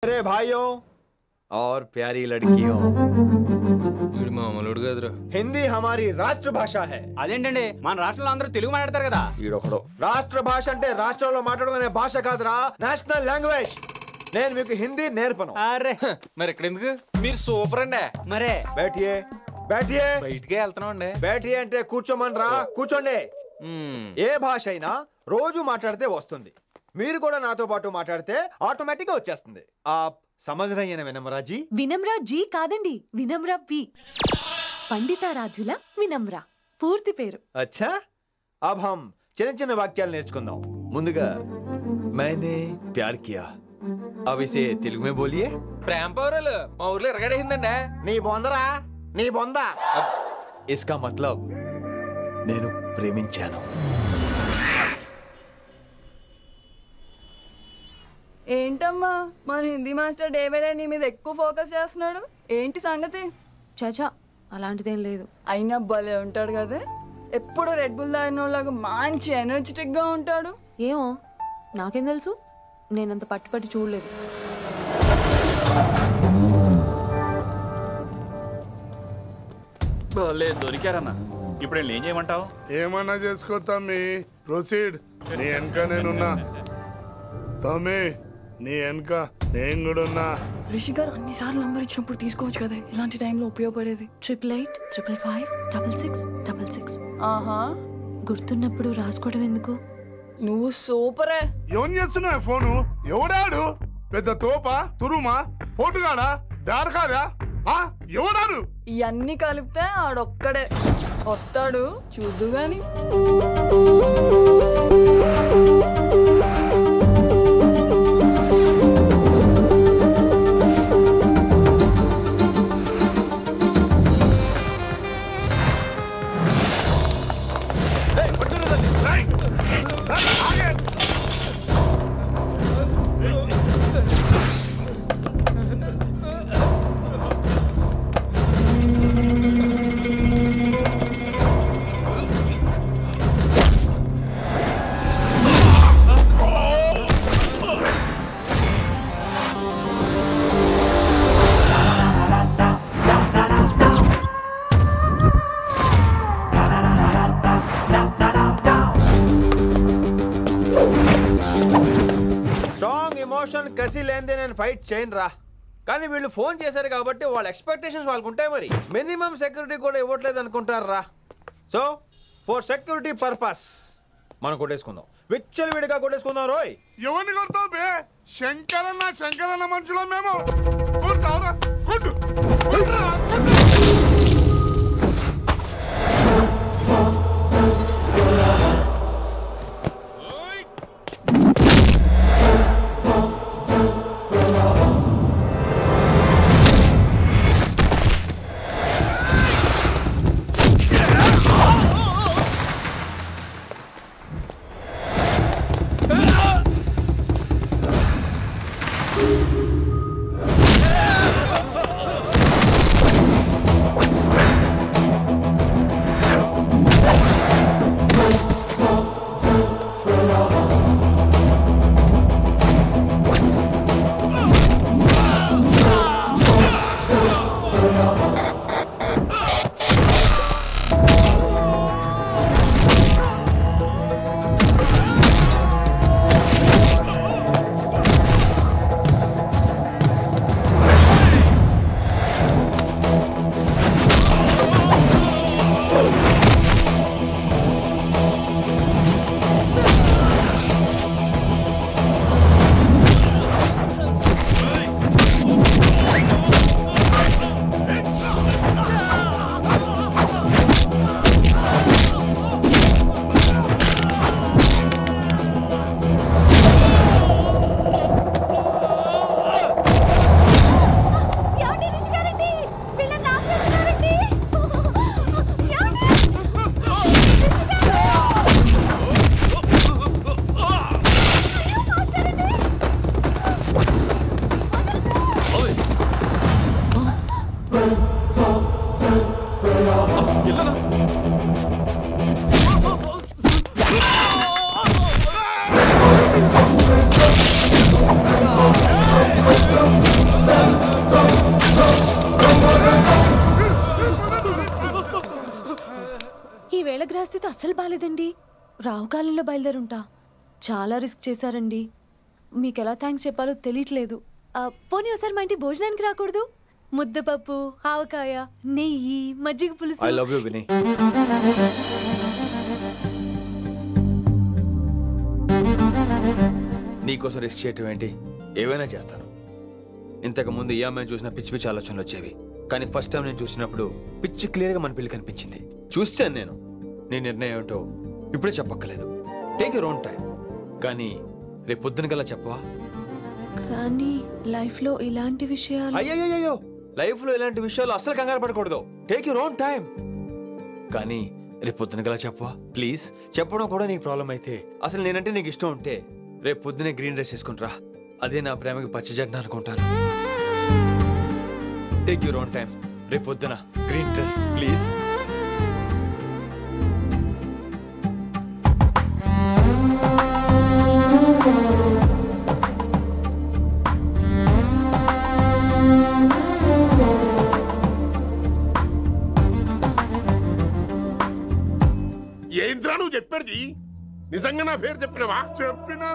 मेरे भाइयों और प्यारी लड़कियों, हिंदी हमारी రాష్ట్రభాష है. అదేంటండి మన రాష్ట్రంలో అందరూ తెలుగు మాట్లాడతారు కదా. ఈడొకడు రాష్ట్రభాష అంటే రాష్ట్రంలో మాట్లాడుకునే భాష కాదురా, నేషనల్ లాంగ్వేజ్. నేను మీకు హిందీ నేర్పను. అరే మరి ఇక్కడ ఎందుకు? మీరు సూపర్ అండి. మరే बैठिए बैठिए బయటికే వెళ్తున్నాం అండి. बैठिए అంటే కూర్చోమనరా, కూర్చోండి. ఏ భాష అయినా రోజు మాట్లాడితే వస్తుంది. మీరు కూడా నాతో పాటు మాట్లాడితే ఆటోమేటిక్ గా వచ్చేస్తుంది. आप समझ रही हैं विनम्रा जी? వినమ్రా జీ కాదండి, వినమ్రా వి. పండితారాధ్యుల వినమ్ర పూర్తి పేరు. अच्छा अब हम చిన్న చిన్న వాక్యాలు నేర్చుకుందాం. ముందుగా मैंने प्यार किया. अब इसे తెలుగు में बोलिए. ప్రేమ పౌరాలు మా ఊర్లో ఎరగడేసిందండి. నీ బొందరా, నీ బొంద. इसका मतलब నేను ప్రేమించాను. ఏంటమ్మా మన Hindi master day by day నీ మీద ఎక్కువ ఫోకస్ చేస్తున్నాడు, ఏంటి సంగతి? చాచా అలాంటిదేం లేదు. అయినా భలే ఉంటాడు కదా, ఎప్పుడు రెడ్ బుల్ తాగినోళ్ళగా మంచి ఎనర్జెటిక్ గా ఉంటాడు. ఏమో నాకేం తెలుసు, నేనంత పట్టి చూడలేదు. దొరికారన్నా, ఇప్పుడు ఏం చేయమంటావు? ఏమన్నా చేసుకో తమ్మి, ప్రొసీడ్. నీ వెనక నేనున్నా తమ్మి, నీ వెనక నేను కూడా ఉన్నా. రిషి గారు అన్నిసార్లు నంబర్ ఇచ్చినప్పుడు తీసుకోవచ్చు కదా, ఇలాంటి టైంలో ఉపయోగపడేది. 8885556666. ఆహా, గుర్తున్నప్పుడు రాసుకోవడం ఎందుకు? నువ్వు సూపరే. ఏం చేస్తున్నావు ఫోను? ఎవడాడు? పెద్ద తోపా, తురుమా, పోటుగాడా, దారకారా? ఎవడాడు? ఇవన్నీ కలిపితే ఆడొక్కడే వస్తాడు, చూద్దు గాని. కసి లేనిదే నేను ఫైట్ చేయను రా. కానీ వీళ్ళు ఫోన్ చేశారు కాబట్టి వాళ్ళ ఎక్స్పెక్టేషన్స్ వాళ్ళకు ఉంటాయి. మరి మినిమం సెక్యూరిటీ కూడా ఇవ్వట్లేదు అనుకుంటారు రా. సో ఫర్ సెక్యూరిటీ పర్పస్ మనం కొట్టేసుకుందాం, విచ్చలు విడిగా కొట్టేసుకుందాం. రోయ్ ఎవరిని కొడతావు బే? శంకరన్న మనుషులం మేము. లేదండి, రావుకాలంలో బయలుదేరుంటా. చాలా రిస్క్ చేశారండి, మీకు ఎలా థ్యాంక్స్ చెప్పాలో తెలియట్లేదు. పోనీ ఒకసారి మా ఇంటి భోజనానికి రాకూడదు? ముద్దపప్పు, ఆవకాయ, నెయ్యి, మజ్జిగ ఐ పులుసు. లవ్ యూ విని. నీకోసం రిస్క్ చేయటం ఏంటి? ఏవైనా చేస్తాను. ఇంతకు ముందు ఈ అమ్మాయిని చూసిన పిచ్చి పిచ్చి ఆలోచనలు వచ్చేవి, కానీ ఫస్ట్ టైం నేను చూసినప్పుడు పిచ్చి క్లియర్ గా మన పిల్లి కనిపించింది. చూశాను నేను. నీ నిర్ణయం ఏమిటో ఇప్పుడే చెప్పక్కర్లేదు. Take your own time. కానీ రేపు పొద్దున గల చెప్పవా? కానీ లైఫ్ లో ఇలాంటి విషయాలు. అయ్యో, లైఫ్ లో ఇలాంటి విషయాలు అసలు కంగారు పడకూడదు. Take your own time. కానీ రేపు పొద్దున గల చెప్పవా ప్లీజ్? చెప్పడం కూడా నీకు ప్రాబ్లం అయితే, అసలు నేనంటే నీకు ఇష్టం ఉంటే రేపు పొద్దునే గ్రీన్ డ్రెస్ వేసుకుంటారా. అదే నా ప్రేమకి పచ్చజెండ అనుకుంటాను. Take your own time. రేపు పొద్దున గ్రీన్ డ్రెస్ ప్లీజ్. ఏంద్రా నువ్వు చెప్పేది? నిజంగా నా పేరు చెప్పినవా? చెప్పినా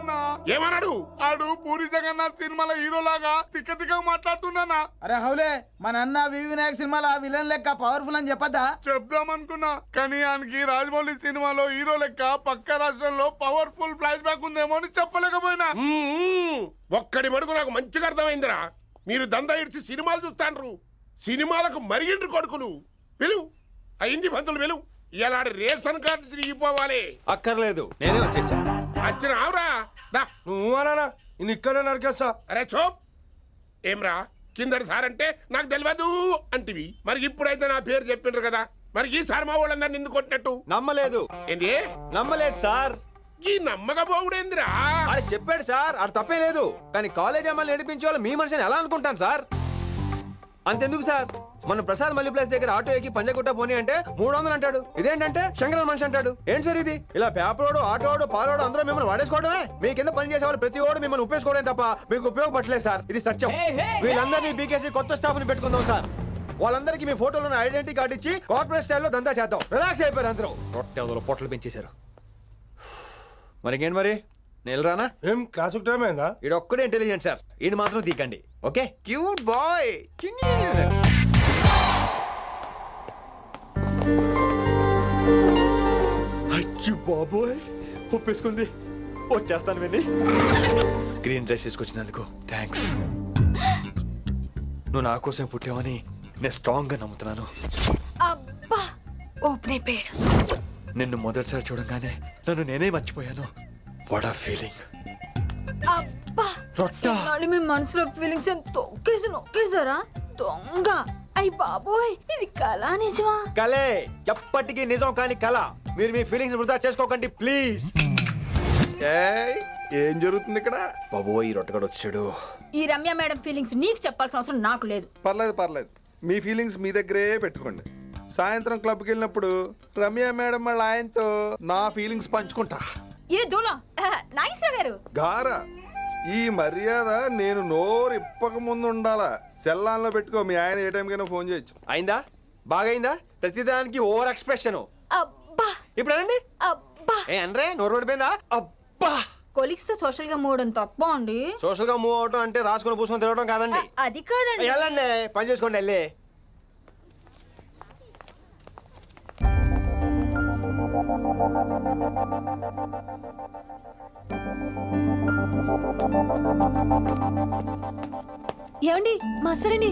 ఏమన్నాడు? ఆడు పూరి జగన్నాథ్ సినిమాలో హీరోలాగా తిక్క తిక్క మాట్లాడుతున్నానా? అరే హౌలే, మన అన్న వి వినాయక్ సినిమాలో విలన్ లెక్క పవర్ఫుల్ అని చెప్పద్దా? చెప్దామనుకున్నా, కానీ ఆయనకి రాజమౌళి సినిమాలో హీరో లెక్క పక్క రాష్ట్రంలో పవర్ఫుల్ ఫ్లాష్ బ్యాక్ ఉందేమో అని చెప్పలేకపోయినా. ఒక్కడి మడుగు నాకు మంచిగా అర్థమైందిరా. మీరు దందా ఇడిచి సినిమాలు చూస్తాండ్రు. సినిమాలకు మరిగిండ్రు కొడుకులు. వెలువు అయింది పంతులు, వెలువు. ఇలా రేషన్ కార్డు తిరిగిపోవాలి. అక్కర్లేదు, నేనే వచ్చేసా. వచ్చిన ఆవురా. నువ్వు అనా నేను ఇక్కడే నరికేస్తా. అరే చోప్. ఏమ్రా కిందటి సార్ అంటే నాకు తెలియదు అంటివి. మరి ఇప్పుడైతే నా పేరు చెప్పిండ్రు కదా, మరి ఈసారి మా వాళ్ళందరినీ ఎందుకు కొట్టినట్టు? నమ్మలేదు. ఏంది? నమ్మలేదు సార్. ఈ నమ్మకపోవుడేందిరా? అది చెప్పాడు సార్, అది తప్పే లేదు. కానీ కాలేజ్ అమ్మాయిలు నడిపించే వాళ్ళు మీ మనిషిని ఎలా అనుకుంటాను సార్? అంతెందుకు సార్, మన ప్రసాద్ మల్లీప్లేస్ దగ్గర ఆటో ఎక్కి పంజగుట్ట పోనీ అంటే 300 అంటాడు. ఇదేంటంటే శంకరన్ మనిషి అంటాడు. ఏంటి సార్ ఇది? ఇలా పేపరోడు, ఆటోడు, పాలోడు అందరూ మిమ్మల్ని వాడేసుకోవడమే. మీ కింద పని చేసేవాళ్ళు ప్రతి ఓడు మిమ్మల్ని ఉపయోగించుకోవడం తప్ప మీకు ఉపయోగపడలేదు సార్. ఇది సత్యం. వీళ్ళందరినీ బీకేసి కొత్త స్టాఫ్ ని పెట్టుకుందాం సార్. వాళ్ళందరికీ మీ ఫోటోలను ఐడెంటిటీ కార్డు ఇచ్చి కార్పొరేట్ స్టైల్లో దందా చేద్దాం. రిలాక్స్ అయిపోయారు అందరూ. రొట్టె పొట్టలు పెంచేశారు. మరికేంటి మరి, నేను రానా? ఏం క్లాస్ టైం అయిందా? ఈడు ఒక్కడే ఇంటెలిజెంట్ సార్, ఈయన మాత్రం తీకండి. Okay, cute boy. అయ్యో బాబోయ్, ఒప్పేసుకుంది. వచ్చేస్తాను విని. గ్రీన్ డ్రెస్ తీసుకొచ్చినందుకు థ్యాంక్స్. నువ్వు నా కోసం పుట్టావని నేను స్ట్రాంగ్ గా నమ్ముతున్నాను. అబ్బా, ఓపెన్ అయిపోయాడు. నిన్ను మొదటిసారి చూడంగానే నన్ను నేనే మర్చిపోయాను. వాట్ ఆ ఫీలింగ్. అబ్బా, రొట్టా. మీ మనసులో ఫీలింగ్స్ తొక్కేసి నొక్కేసారా దొంగ? అయ్యి బాబోయ్, ఇది కళ నిజమా? కలే, ఎప్పటికీ నిజం కాని కళ. మీరు మీ ఫీలింగ్స్ వృధా చేసుకోకండి ప్లీజ్. ఏం జరుగుతుంది ఇక్కడ? బాబోయ్, ఈ రొట్టగడు వచ్చాడు. ఈ రమ్య మేడం ఫీలింగ్స్ నీకు చెప్పాల్సిన అవసరం నాకు లేదు. పర్లేదు, మీ ఫీలింగ్స్ మీ దగ్గరే పెట్టుకోండి. సాయంత్రం క్లబ్కి వెళ్ళినప్పుడు రమ్య మేడం వాళ్ళ ఆయనతో నా ఫీలింగ్స్ పంచుకుంటా. ఏ దూలం నాగేశ్వర గారు గారా, ఈ మర్యాద నేను నోరు ఇప్పక ముందు ఉండాలా. సెల్లాన్లో పెట్టుకో, మీ ఆయన ఏ టైంకైనా ఫోన్ చేయొచ్చు. అయిందా? బాగైందా? ప్రతిదానికి ఓవర్ ఎక్స్ప్రెషన్. అబ్బా, ఇప్పుడు అనండి. అబ్బా, ఏ అనరే, నోరు పడిపోయిందా? అబ్బా. కొలిక్స్ తో సోషల్ గా మూవడం తప్ప అండి. సోషల్ గా మూవ్ అవటం అంటే రాసుకొని పూసుకొని తిరగడం కాదండి. అది కాదండి. వెళ్ళండి, పని చేసుకోండి వెళ్ళి. ఏమండి మాస్టర్ అండి,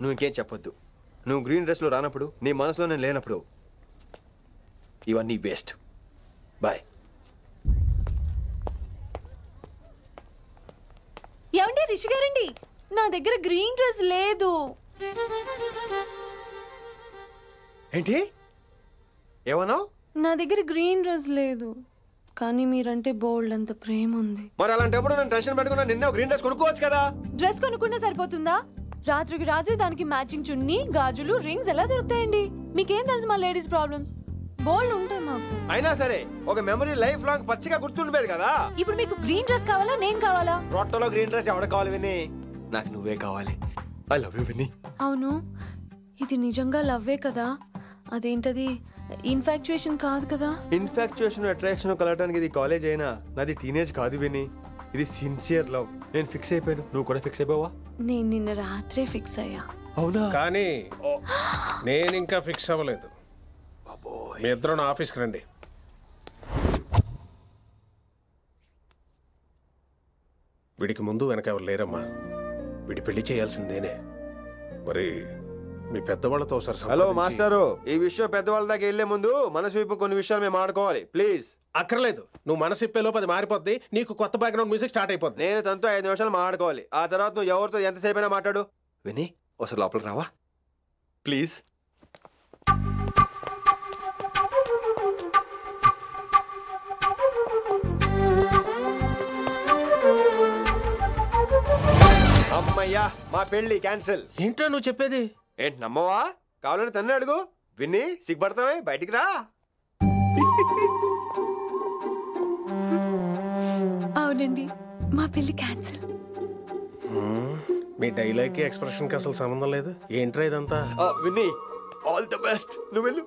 నువ్వు ఇంకేం చెప్పొద్దు. నువ్వు గ్రీన్ డ్రెస్ లో రానప్పుడు, నీ మనసులో నేను లేనప్పుడు ఇవన్నీ బెస్ట్. బాయ్. ఏమండి రిషి గారండి, నా దగ్గర గ్రీన్ డ్రెస్ లేదు. ఏంటి ఏమన్నావు? నా దగ్గర గ్రీన్ డ్రెస్ లేదు, కానీ మీరంటే బోల్డ్ అంత ప్రేమ ఉంది. మరి అలాంటప్పుడు నేను టెన్షన్ పెట్టుకున్నా, నిన్నే గ్రీన్ డ్రెస్ కొనుక్కోవచ్చు కదా. డ్రెస్ కొనుక్కుంటే సరిపోతుందా? రాత్రికి రాత్రి దానికి మ్యాచింగ్ చున్నీ, గాజులు, రింగ్స్ ఎలా దొరుకుతాయండి? మీకేం తెలుసు మా లేడీస్ ప్రాబ్లమ్స్? బోల్డ్ ఉంటాయి మాకు. అయినా సరే ఒక మెమరీ లైఫ్ లాంగ్ పచ్చిగా గుర్తుండిపోయేది కదా. ఇప్పుడు మీకు గ్రీన్ డ్రెస్ కావాలా, నేను కావాలా? రొట్టలో గ్రీన్ డ్రెస్ ఎవడ కావాలి విని? నాకు నువ్వే కావాలి. ఐ లవ్ యూ విని. అవును, ఇది నిజంగా లవ్వే కదా? అదేంటది ఇన్ఫాక్చుయేషన్ కాదు కదా? ఇన్ఫాక్చుయేషన్ అట్రాక్షన్ కలగడానికి ఇది కాలేజ్ అయినా నాది టీనేజ్ కాదు విని. ఇది సిన్సియర్ లవ్. నేను ఫిక్స్ అయిపోయాను. నువ్వు కూడా ఫిక్స్ అయిపోవా? నేను నిన్న రాత్రే ఫిక్స్ అయ్యా. అవునా? కానీ నేను ఇంకా ఫిక్స్ అవ్వలేదు. మీ ఇద్దరు నా ఆఫీస్కి రండి. వీడికి ముందు వెనక ఎవరు లేరమ్మా. వీడి పెళ్లి చేయాల్సిందేనే. మరి మీ పెద్దవాళ్ళతో ఒకసారి హలో సంప్రదించి- మాస్టారు, ఈ విషయం పెద్దవాళ్ళ దాకా వెళ్లే ముందు మనసు వైపు కొన్ని విషయాలు మేము ఆడుకోవాలి ప్లీజ్. అక్కర్లేదు. నువ్వు మనసు ఇప్పేలోపు అది మారిపోద్ది. నీకు కొత్త బ్యాక్గ్రౌండ్ మ్యూజిక్ స్టార్ట్ అయిపోద్ది. నేను తనతో 5 నిమిషాలు మాట్లాడుకోవాలి. ఆ తర్వాత నువ్వు ఎవరితో ఎంతసేపు అయినా మాట్లాడు. విని ఒకసారి లోపలికి రావా ప్లీజ్? అమ్మయ్యా, మా పెళ్లి క్యాన్సిల్. ఏంటో నువ్వు చెప్పేది? ఏంటి నమ్మవా? కావాలంటే తన్నే అడుగు. విన్ని సిగ్గుపడతావే, బయటికి రా. అవునండి, మా పెళ్లి క్యాన్సిల్. మీ డైలాగ్ కి ఎక్స్ప్రెషన్ కి అసలు సంబంధం లేదు. ఏంట్రా ఇదంతా? విన్ని ఆల్ ది బెస్ట్. నువ్వు వెళ్ళు.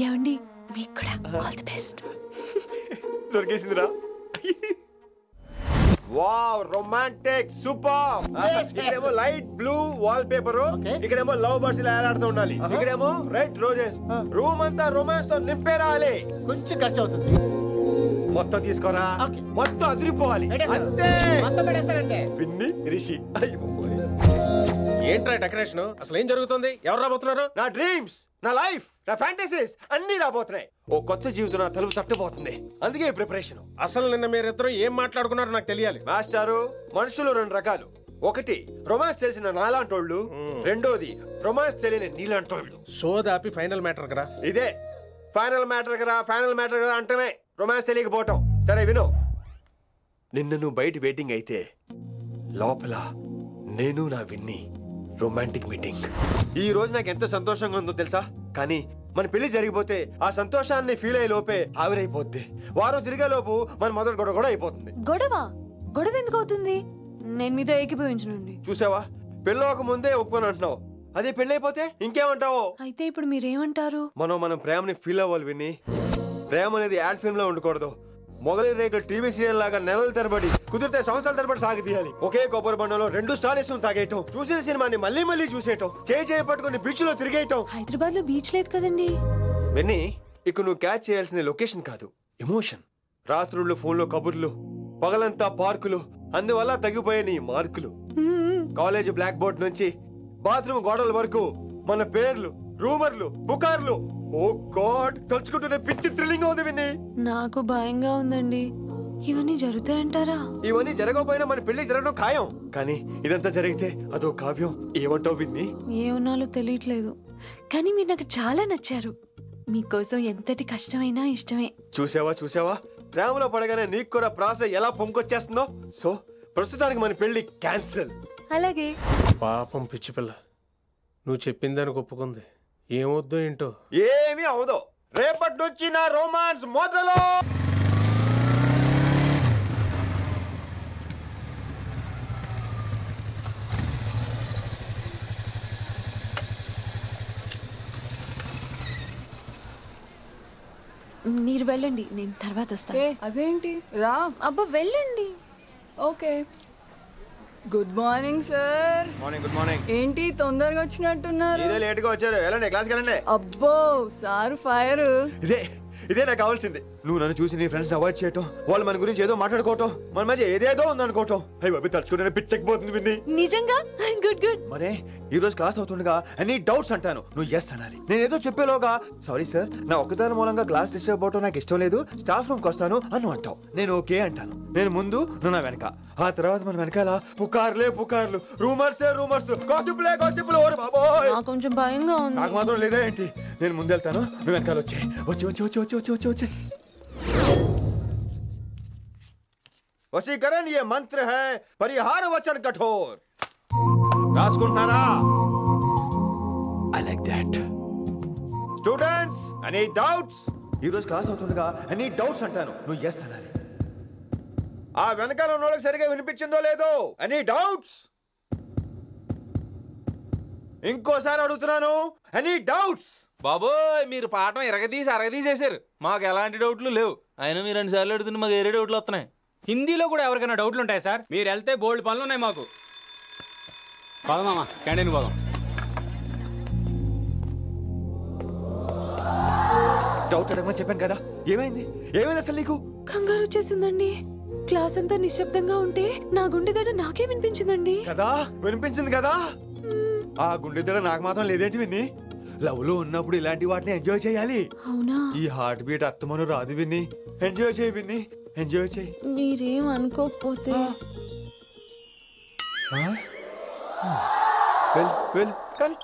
ఏమండి, మీకు కూడా ఆల్ ది బెస్ట్. దొరికేసిందిరా. Wow, romantic, super. ఇక్కడేమో లైట్ బ్లూ వాల్ పేపర్, ఇక్కడేమో లవ్ బర్డ్స్ ఇలా ఏలాడుతూ ఉండాలి, ఇక్కడేమో రెడ్ రోజెస్. రూమ్ అంతా రొమాన్స్ తో నింపే రావాలి. కొంచెం ఖర్చు అవుతుంది. మొత్తం తీసుకోరా. మొత్తం అదిరిపోవాలి. అంతే. విన్ని రిషి. ఏంట్రా డెకరేషన్? అసలు ఏం జరుగుతుంది? ఎవరు రాబోతున్నారు? నా డ్రీమ్స్, నా లైఫ్, నా ఫ్యాంటసీస్ అన్ని రాబోతున్నాయి. ఓ కొత్త జీవితం నా తలుపు తట్టబోతుంది. అందుకే ప్రిపరేషన్. అసలు నిన్న మీరిద్దరు ఏం మాట్లాడుకున్నారో నాకు తెలియాలి. మాస్టారు, మనుషులు 2 రకాలు. ఒకటి రొమాన్స్ తెలిసిన నాలాంటోళ్ళు, రెండోది రొమాన్స్ తెలియని నీలాంటోళ్ళు. సోదాపి ఫైనల్ మ్యాటర్ కదా. ఇదే ఫైనల్ మ్యాటర్ కదా. ఫైనల్ మ్యాటర్ కదా అంటమే రొమాన్స్ తెలియకపోవటం. సరే విను, నిన్న నువ్వు బయట వెయిటింగ్ అయితే లోపల నేను నా విన్ని రొమాంటిక్ మీటింగ్. ఈ రోజు నాకు ఎంత సంతోషంగా ఉందో తెలుసా? కానీ మన పెళ్లి జరిగిపోతే ఆ సంతోషాన్ని ఫీల్ అయ్యే లోపే ఆవిరైపోద్ది. వారం తిరిగే లోపు మన మొదటి గొడవ కూడా అయిపోతుంది. గొడవ? గొడవ ఎందుకు అవుతుంది? నేను మీతో ఏకీభవించనండి. చూసావా, పెళ్ళవక ముందే ఒప్పుకొని అంటున్నావు. అదే పెళ్ళైపోతే ఇంకేమంటావు? అయితే ఇప్పుడు మీరేమంటారు? మనం ప్రేమని ఫీల్ అవ్వాలి విని. ప్రేమ అనేది యాడ్ ఫిల్మ్ లో ఉండకూడదు. మొగలి రేకులు టీవీ సీరియల్ లాగా నెలల తరబడి, కుదిరితే సంవత్సరాల తరబడి సాగి తీయాలి. ఒకే కొబ్బరి బండలో 2 స్టాలిస్ తాగేయటం, చూసిన సినిమాని మళ్ళీ మళ్ళీ చూసేయటం, చేయి పట్టుకుని బీచ్ లో తిరిగేయటం. హైదరాబాద్ లో బీచ్ లేదు కదండి. విన్ని, ఇక నువ్వు క్యాచ్ చేయాల్సిన లొకేషన్ కాదు, ఎమోషన్. రాత్రుళ్ళు ఫోన్ లో కబుర్లు, పగలంతా పార్కులు, అందువల్ల తగ్గిపోయే నీ మార్కులు. కాలేజ్ బ్లాక్ బోర్డ్ నుంచి బాత్రూమ్ గోడల వరకు మన పేర్లు, రూమర్లు, పుకార్లు. ఓ గాడ్, తలుచుకుంటూనే పిచ్చి థ్రిల్లింగ్ ఉంది విన్ని. నాకు భయంగా ఉందండి. ఇవన్నీ జరుగుతాయంటారా? ఇవన్నీ జరగకపోయినా మన పెళ్లి జరగడం ఖాయం. కానీ ఇదంతా జరిగితే అదో కావ్యం. ఏమంటావు విన్ని? ఏమన్నాలో తెలియట్లేదు, కానీ మీరు నాకు చాలా నచ్చారు. మీకోసం ఎంతటి కష్టమైనా ఇష్టమే. చూసావా, ప్రేమలో పడగానే నీకు కూడా ప్రాస ఎలా పొంకొచ్చేస్తుందో. సో ప్రస్తుతానికి మన పెళ్లి క్యాన్సిల్. అలాగే. పాపం పిచ్చి పిల్ల, నువ్వు చెప్పిందని ఒప్పుకుంది. ఏమొద్దు ఏంటో. ఏమీ అవదో. రేపటి నుంచి నా రొమాన్స్ మొదలు. మీరు వెళ్ళండి, నేను తర్వాత వస్తాను. అదేంటి? రా. అబ్బా వెళ్ళండి. Okay. Good morning sir. Morning. Good morning. ఏంటి తొందరగా వచ్చినట్టున్నారు? ఇదే లేట్ గా వచ్చారు. వెళ్ళండి, క్లాస్కి వెళ్ళండి. అబ్బో, సార్ ఫైర్. ఇదే నాకు కావాల్సింది. నువ్వు నన్ను చూసి నీ ఫ్రెండ్స్ అవాయిడ్ చేయటం, వాళ్ళు మన గురించి ఏదో మాట్లాడుకోవటం, మన మధ్య ఏదేదో ఉందనుకోవటం. అయ్యి బాబు, తలుచుకుంటే పిచ్చెక్కిపోతుంది విన్ని. నిజంగా? గుడ్. మరే ఈ రోజు క్లాస్ అవుతుండగా ఎనీ డౌట్స్ అంటాను, నువ్వు ఎస్ అనాలి. నేను ఏదో చెప్పేలోగా సారీ సార్, నా ఒక్కదాని మూలంగా క్లాస్ డిస్టర్బ్ అవటం నాకు ఇష్టం లేదు, స్టాఫ్ రూమ్ కి వస్తాను అని అంటావు. నేను ఓకే అంటాను. నేను ముందు, నువ్వు నా వెనక. ఆ తర్వాత మన వెనకాల పుకార్లు, రూమర్స్, గాసిప్లే. ఓరి బాబోయ్, నాకు కొంచెం భయంగా ఉంది. నాకు మాత్రం లేదా ఏంటి? నేను ముందెళ్తాను, నువ్వు వెనకాల వచ్చే. వశీకరణ ये मंत्र है, परिहार वचन कठोर. రాసుకుంటున్నారా? I like that. Students, any doubts? ఈ రోజు క్లాస్ అవుతుండగా any doubts అంటాను, నువ్వు yes అనాలి. ఆ వెనకాల ఉన్న వాళ్ళకి సరిగా వినిపించిందో లేదో? any doubts? ఇంకోసారి అడుగుతున్నాను, ఎనీ డౌట్స్? బాబోయ్ మీరు పాఠం అరగదీసేశారు. మాకు ఎలాంటి డౌట్లు లేవు. అయినా మీరు 2 సార్లు అడుగుతుంటే మాకు వేరే డౌట్లు వస్తున్నాయి. హిందీలో కూడా ఎవరికైనా డౌట్లు ఉంటాయి సార్? మీరు వెళ్తే బోల్డ్ పనులు ఉన్నాయి మాకు. పోదామా క్యాంటీన్ పోదాం. డౌట్ అడగమని చెప్పాను కదా, ఏమైంది అసలు నీకు? కంగారు వచ్చేసిందండి. క్లాస్ అంతా నిశ్శబ్దంగా ఉంటే నా గుండెదడ నాకే వినిపించిందండి. కదా వినిపించింది కదా. ఆ గుండెదడ నాకు మాత్రం లేదేంటి విన్ని? లవ్ లో ఉన్నప్పుడు ఇలాంటి వాటిని ఎంజాయ్ చేయాలి. అవునా? ఈ హార్ట్ బీట్ అత్తమను రాదు విన్ని. ఎంజాయ్ చేయి విన్ని, ఎంజాయ్ చేయి. మీరేం అనుకోకపోతే కానీ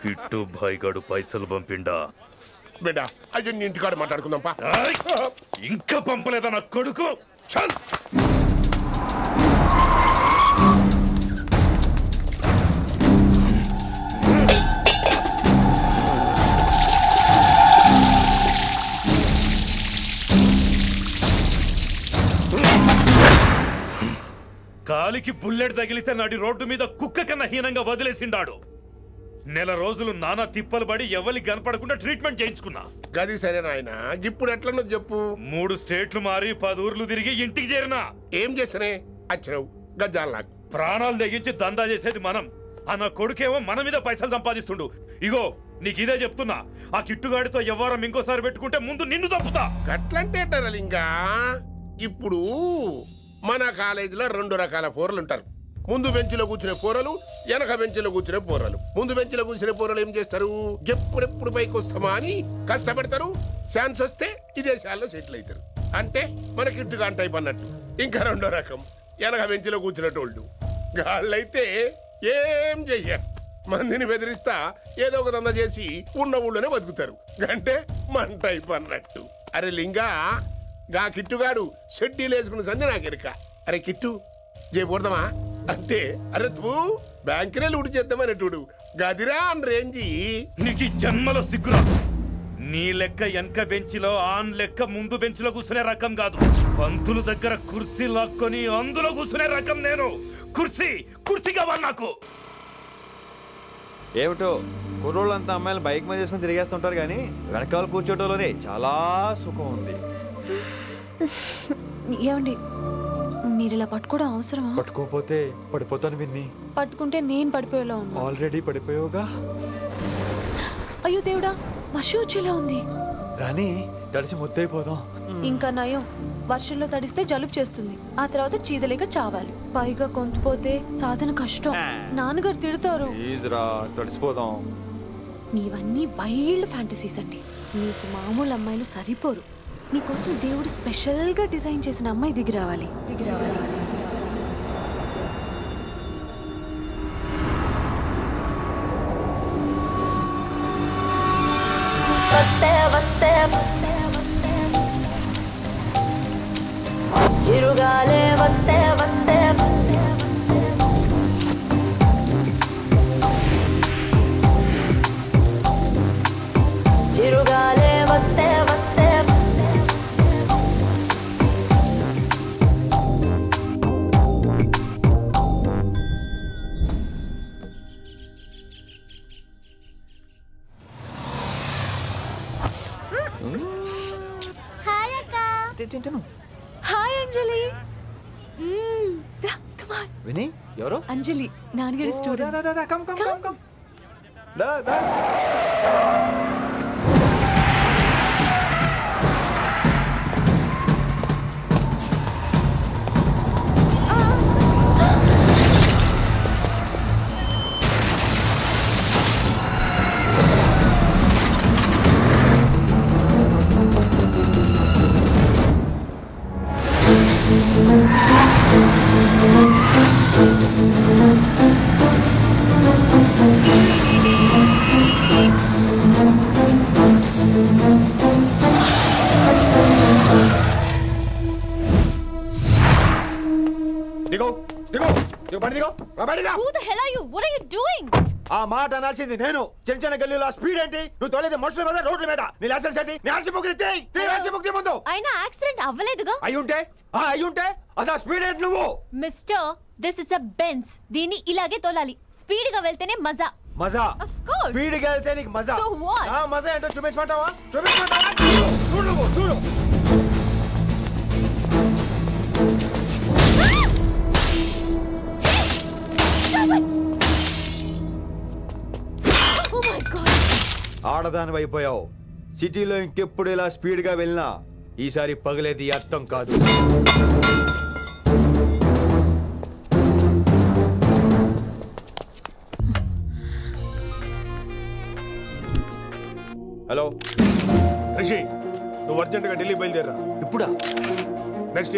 కిట్టు భాయ్గాడు పైసలు పంపిండా? బిడ్డ అయ్యో ఇంటికాడ మాట్లాడుకుందాంపా. ఇంకా పంపలేదా నా కొడుకు? చల్ కాలికి బుల్లెట్ తగిలితే నాటి రోడ్డు మీద కుక్క కన్నా హీనంగా వదిలేసిండాడు. నెల రోజులు నానా తిప్పలు పడి ఎవరి కనపడకుండా ట్రీట్మెంట్ చేయించుకున్నా. గది సరే నాయన, ఇప్పుడు ఎట్లనో చెప్పు. 3 స్టేట్లు మారి 10 ఊర్లు తిరిగి ఇంటికి చేరినా. ఏం చేసినే అచ్చరావు గజ్జాలు నాకు ప్రాణాలు తెగించి దందా చేసేది మనం. ఆ నా కొడుకేమో మన మీద పైసలు సంపాదిస్తుండు. ఇగో నీకు ఇదే చెప్తున్నా, ఆ కిట్టుగాడితో ఎవరం ఇంకోసారి పెట్టుకుంటే ముందు నిన్ను తప్పుతా. గట్లంటే ఇంకా ఇప్పుడు మన కాలేజీలో 2 రకాల పోరలు ఉంటారు. ముందు బెంచ్లో కూర్చునే పోరలు, వెనక బెంచ్లో కూర్చునే పోరలు. ముందు బెంచ్లో కూర్చునే పోరలు ఏం చేస్తారు? ఎప్పుడెప్పుడు పైకి వస్తామా అని కష్టపడతారు. ఛాన్స్ వస్తే విదేశాల్లో సెటిల్ అవుతారు. అంటే మన కిట్టుగా టైప్ అన్నట్టు. ఇంకా 2వ రకం వెనక బెంచ్లో కూర్చునేటోళ్ళు. వాళ్ళైతే ఏం చెయ్యరు, మందిని బెదిరిస్తా ఏదో ఒక దంద చేసి ఉన్న ఊళ్ళోనే బతుకుతారు. అంటే మన టైప్ అన్నట్టు. అరే లింగా, గా కిట్టుగాడు షెడ్డీలు వేసుకున్న సంధి నాకెరక. అరే కిట్టు చేయకూడదమా అంటే, అరే తూ బ్యాంకునే లూటు చేద్దామనేటోడు గదిరా అని రేంజి. నీకు జన్మలో సిగ్గురా. నీ లెక్క వెనక బెంచిలో ఆన్ లెక్క ముందు బెంచ్లో కూర్చునే రకం కాదు. పంతులు దగ్గర కుర్చీ లాక్కొని అందులో కూర్చునే రకం నేను. కుర్చీ కావాలి నాకు. ఏమిటో కుర్రోళ్ళంతా అమ్మాయిలు బైక్ మీద చేసుకుని తిరిగేస్తుంటారు, కానీ వెనకాల కూర్చోటంలోనే చాలా సుఖం ఉంది. ఏమండి, మీరు ఇలా పట్టుకోవడం అవసరమా? పట్టుకోపోతే పడిపోతాను విన్ని. పట్టుకుంటే నేను పడిపోయేలా ఉన్నా. ఆల్రెడీ పడిపోయావుగా. అయ్యో దేవుడా, మషి వచ్చేలా ఉంది. కానీ తడిసి ముద్దైపోదాం. ఇంకా నయం, వర్షంలో తడిస్తే జలుబు చేస్తుంది, ఆ తర్వాత చీదలేక చావాలి. పైగా కొంతపోతే సాధన కష్టం, నాన్నగారు తిడతారు. ప్లీజ్ రా, తడిసిపోదాం. మీవన్నీ వైల్డ్ ఫ్యాంటసీస్ అండి. మీకు మామూలు అమ్మాయిలు సరిపోరు. మీకోసం దేవుడు స్పెషల్ గా డిజైన్ చేసిన అమ్మాయి దిగి రావాలి. చిరుగాలే వస్తే వస్తే చిరుగాలే వస్తే వస్తే హాయ్ అంజలి. విని ఎవరు? అంజలి, నాన్నగారి స్టూడెంట్. డూయింగ్? ఆ మాట అనాల్సింది నేను. చిన్న చిన్న గల్లీలో స్పీడ్ ఏంటి? నువ్వు తోలేది మనుషుల మీద, రోడ్ల మీద. నీ లైసెన్స్ ఏంటి? నీ ఆర్సీ బుక్ ఇచ్చేయ్. నీ ఆర్సీ బుక్ ముందు. అయినా యాక్సిడెంట్ అవ్వలేదుగా. అయ్యుంటే అసలు స్పీడ్ ఏంటి నువ్వు? Mister, this is a Benz. దీన్ని ఇలాగే తోలాలి. స్పీడ్ గా వెళ్తేనే మజా. మజా? Of course. స్పీడ్ గా వెళ్తే నీకు మజా. So what? మజా ఏంటో చూపించమంటావా? చూడు నువ్వు, చూడు. Oh my God. ఆడదాని అయిపోయావు. సిటీలో ఇంకెప్పుడు ఇలా స్పీడ్ గా వెళ్ళినా ఈసారి పగలేది అర్థం కాదు. హలో రిషి, నువ్వు అర్జెంట్ గా ఢిల్లీ బయలుదేరా. ఇప్పుడా? నెక్స్ట్